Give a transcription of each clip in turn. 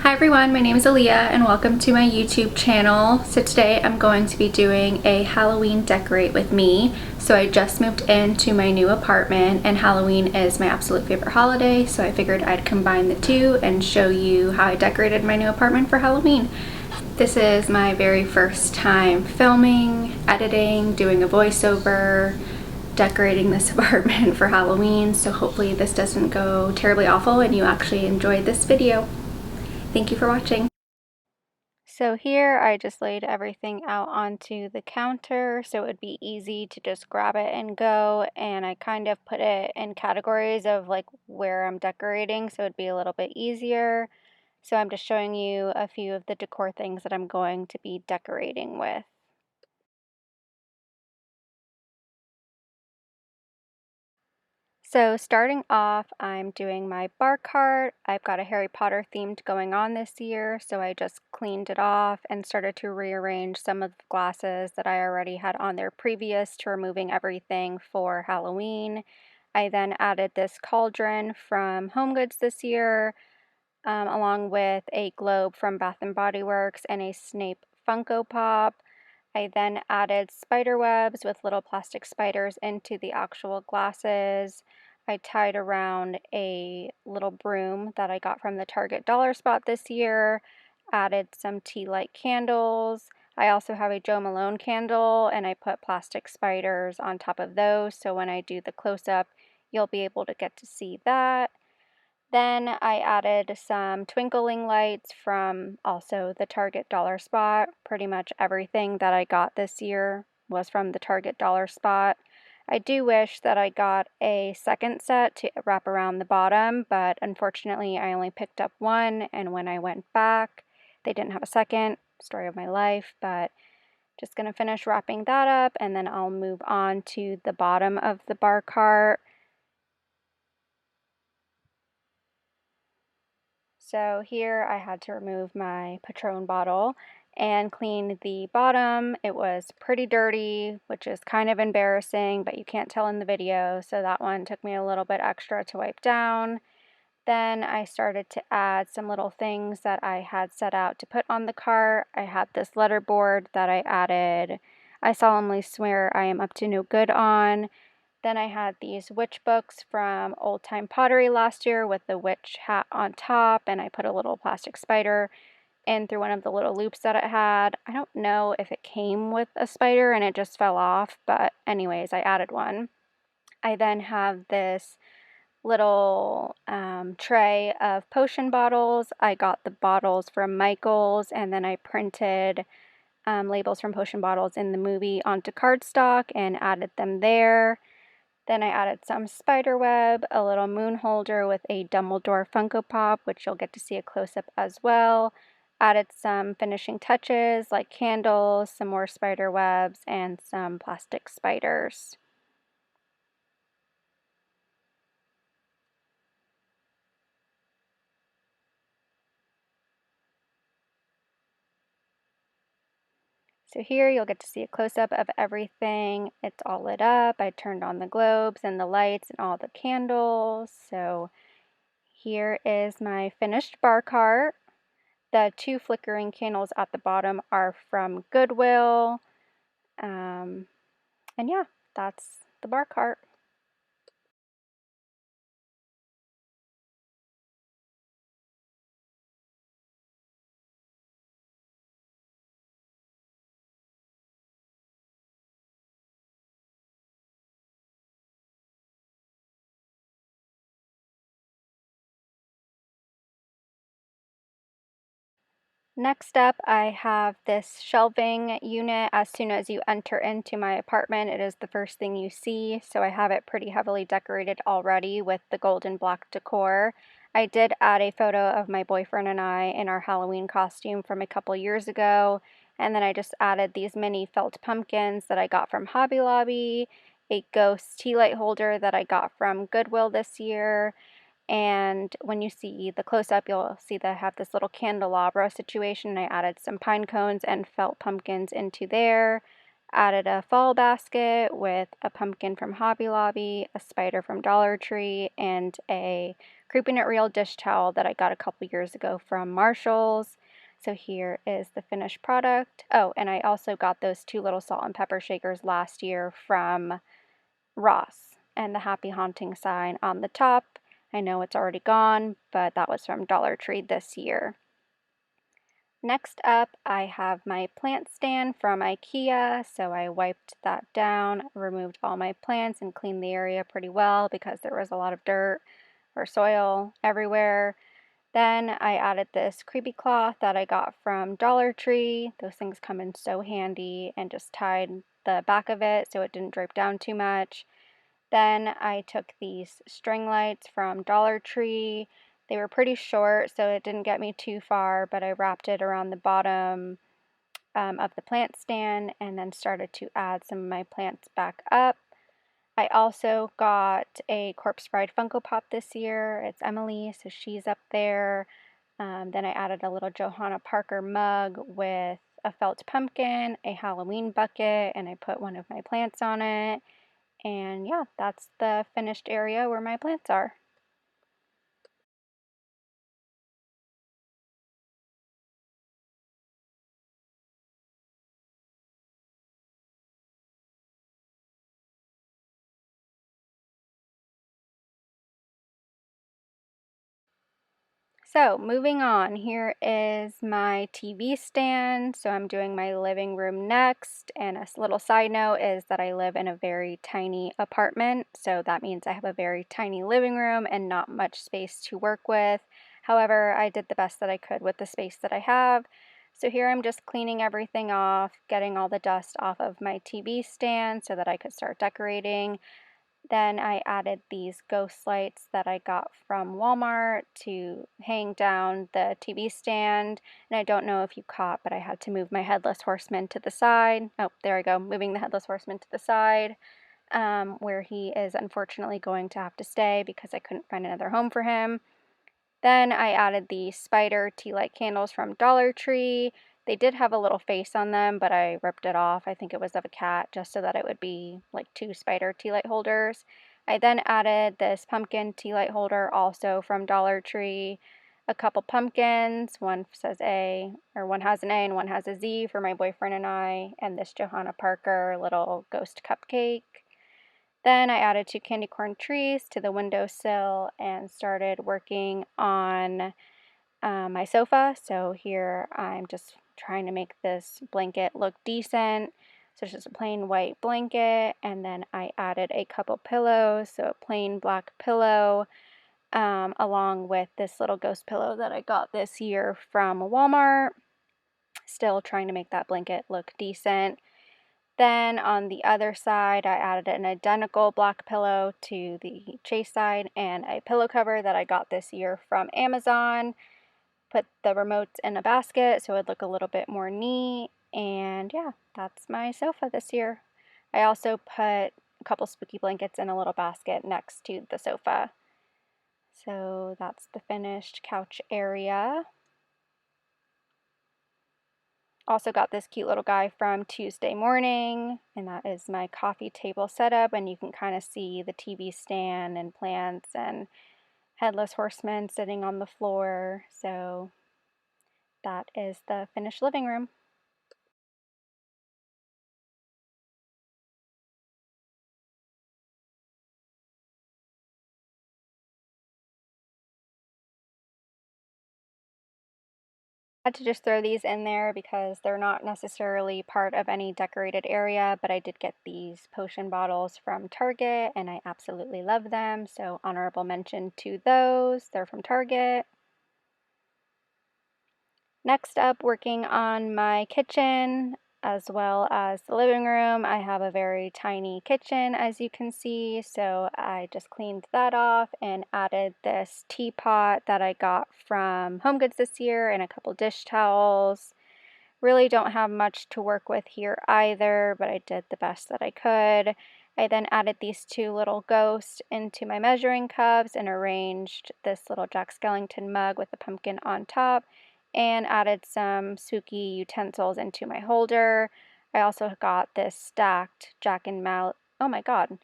Hi everyone, my name is Aaliyah and welcome to my YouTube channel. So today I'm going to be doing a Halloween decorate with me. So I just moved into my new apartment and Halloween is my absolute favorite holiday, so I figured I'd combine the two and show you how I decorated my new apartment for Halloween. This is my very first time filming, editing, doing a voiceover, decorating this apartment for Halloween, so hopefully this doesn't go terribly awful and you actually enjoyed this video. Thank you for watching. So here I just laid everything out onto the counter so it would be easy to just grab it and go, and I kind of put it in categories of like where I'm decorating so it'd be a little bit easier. So I'm just showing you a few of the decor things that I'm going to be decorating with. So starting off, I'm doing my bar cart. I've got a Harry Potter themed going on this year, so I just cleaned it off and started to rearrange some of the glasses that I already had on there previous to removing everything for Halloween. I then added this cauldron from HomeGoods this year, along with a globe from Bath & Body Works and a Snape Funko Pop. I then added spider webs with little plastic spiders into the actual glasses. I tied around a little broom that I got from the Target Dollar Spot this year, added some tea light candles. I also have a Jo Malone candle and I put plastic spiders on top of those, so when I do the close-up, you'll be able to get to see that. Then I added some twinkling lights from also the Target Dollar Spot. Pretty much everything that I got this year was from the Target Dollar Spot. I do wish that I got a second set to wrap around the bottom, but unfortunately I only picked up one, and when I went back, they didn't have a second. Story of my life, but just gonna finish wrapping that up, and then I'll move on to the bottom of the bar cart. So here I had to remove my Patron bottle and clean the bottom. It was pretty dirty, which is kind of embarrassing, but you can't tell in the video, so that one took me a little bit extra to wipe down. Then I started to add some little things that I had set out to put on the cart. I had this letterboard that I added, "I solemnly swear I am up to no good" on. Then I had these witch books from Old Time Pottery last year with the witch hat on top, and I put a little plastic spider in through one of the little loops that it had. I don't know if it came with a spider and it just fell off, but anyways, I added one. I then have this little tray of potion bottles. I got the bottles from Michaels, and then I printed labels from potion bottles in the movie onto cardstock and added them there. Then I added some spider web, a little moon holder with a Dumbledore Funko Pop, which you'll get to see a close-up as well. Added some finishing touches like candles, some more spider webs, and some plastic spiders. So here you'll get to see a close-up of everything. It's all lit up. I turned on the globes and the lights and all the candles. So here is my finished bar cart. The two flickering candles at the bottom are from Goodwill. And yeah, that's the bar cart. Next up, I have this shelving unit. As soon as you enter into my apartment, it is the first thing you see, so I have it pretty heavily decorated already with the gold and black decor. I did add a photo of my boyfriend and I in our Halloween costume from a couple years ago, and then I just added these mini felt pumpkins that I got from Hobby Lobby, a ghost tea light holder that I got from Goodwill this year, and when you see the close-up, you'll see that I have this little candelabra situation. I added some pine cones and felt pumpkins into there. Added a fall basket with a pumpkin from Hobby Lobby, a spider from Dollar Tree, and a Creeping It Real dish towel that I got a couple years ago from Marshall's. So here is the finished product. Oh, and I also got those 2 little salt and pepper shakers last year from Ross, and the happy haunting sign on the top. I know it's already gone, but that was from Dollar Tree this year. Next up, I have my plant stand from IKEA, so I wiped that down, removed all my plants, and cleaned the area pretty well because there was a lot of dirt or soil everywhere. Then I added this creepy cloth that I got from Dollar Tree. Those things come in so handy, and just tied the back of it so it didn't drape down too much. Then I took these string lights from Dollar Tree. They were pretty short, so it didn't get me too far, but I wrapped it around the bottom of the plant stand and then started to add some of my plants back up. I also got a Corpse Bride Funko Pop this year. It's Emily, so she's up there. Then I added a little Johanna Parker mug with a felt pumpkin, a Halloween bucket, and I put one of my plants on it. And yeah, that's the finished area where my plants are. So moving on, here is my TV stand. So I'm doing my living room next. And a little side note is that I live in a very tiny apartment. So that means I have a very tiny living room and not much space to work with. However, I did the best that I could with the space that I have. So here I'm just cleaning everything off, getting all the dust off of my TV stand so that I could start decorating. Then I added these ghost lights that I got from Walmart to hang down the TV stand. And I don't know if you caught, but I had to move my Headless Horseman to the side. Oh, there I go, moving the Headless Horseman to the side, where he is unfortunately going to have to stay because I couldn't find another home for him. Then I added the spider tea light candles from Dollar Tree. They did have a little face on them, but I ripped it off. I think it was of a cat, just so that it would be like 2 spider tea light holders. I then added this pumpkin tea light holder, also from Dollar Tree. A couple pumpkins, one says A, or one has an A and one has a Z for my boyfriend and I, and this Johanna Parker little ghost cupcake. Then I added 2 candy corn trees to the windowsill and started working on my sofa. So here I'm just trying to make this blanket look decent. So it's just a plain white blanket, and then I added a couple pillows, so a plain black pillow, along with this little ghost pillow that I got this year from Walmart. Still trying to make that blanket look decent. Then on the other side, I added an identical black pillow to the chase side and a pillow cover that I got this year from Amazon. Put the remotes in a basket so it would look a little bit more neat. And yeah, that's my sofa this year. I also put a couple spooky blankets in a little basket next to the sofa. So that's the finished couch area. Also got this cute little guy from Tuesday Morning, and that is my coffee table setup, and you can kind of see the TV stand and plants and Headless Horseman sitting on the floor. So that is the finished living room. Had to just throw these in there because they're not necessarily part of any decorated area, but I did get these potion bottles from Target and I absolutely love them. So honorable mention to those. They're from Target. Next up, working on my kitchen as well as the living room. I have a very tiny kitchen, as you can see, so I just cleaned that off and added this teapot that I got from HomeGoods this year and a couple dish towels. Really don't have much to work with here either, but I did the best that I could. I then added these 2 little ghosts into my measuring cups and arranged this little Jack Skellington mug with a pumpkin on top and added some spooky utensils into my holder. I also got this stacked Jack and Mal, oh my god,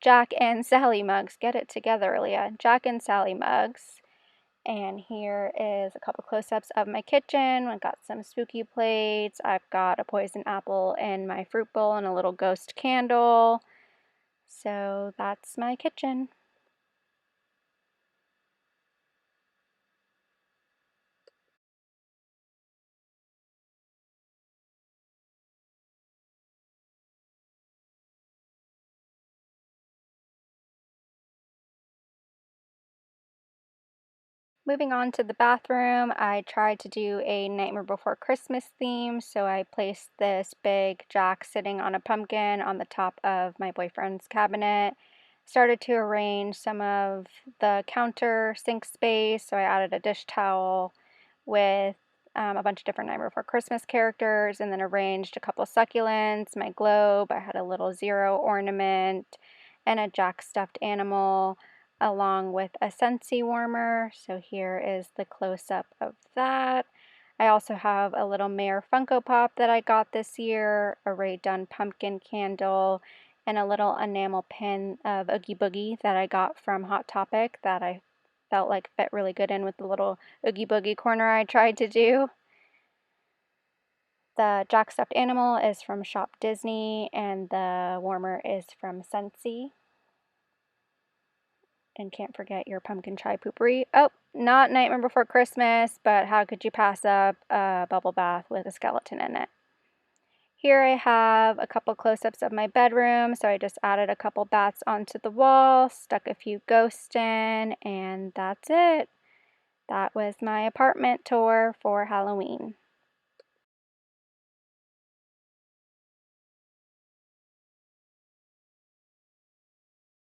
Jack and Sally mugs. Get it together, Leah. Jack and Sally mugs. And here is a couple close-ups of my kitchen. I've got some spooky plates. I've got a poison apple in my fruit bowl and a little ghost candle. So that's my kitchen. Moving on to the bathroom, I tried to do a Nightmare Before Christmas theme, so I placed this big Jack sitting on a pumpkin on the top of my boyfriend's cabinet. Started to arrange some of the counter sink space, so I added a dish towel with a bunch of different Nightmare Before Christmas characters, and then arranged a couple succulents, my globe. I had a little zero ornament, and a Jack stuffed animal, along with a Scentsy warmer. So here is the close-up of that. I also have a little Mayor Funko Pop that I got this year, a Rae Dunn pumpkin candle, and a little enamel pin of Oogie Boogie that I got from Hot Topic that I felt like fit really good in with the little Oogie Boogie corner I tried to do. The Jack stuffed animal is from Shop Disney, and the warmer is from Scentsy. And can't forget your pumpkin chai poopery. Oh, not Nightmare Before Christmas, but how could you pass up a bubble bath with a skeleton in it? Here I have a couple close-ups of my bedroom, so I just added a couple bats onto the wall, stuck a few ghosts in, and that's it. That was my apartment tour for Halloween.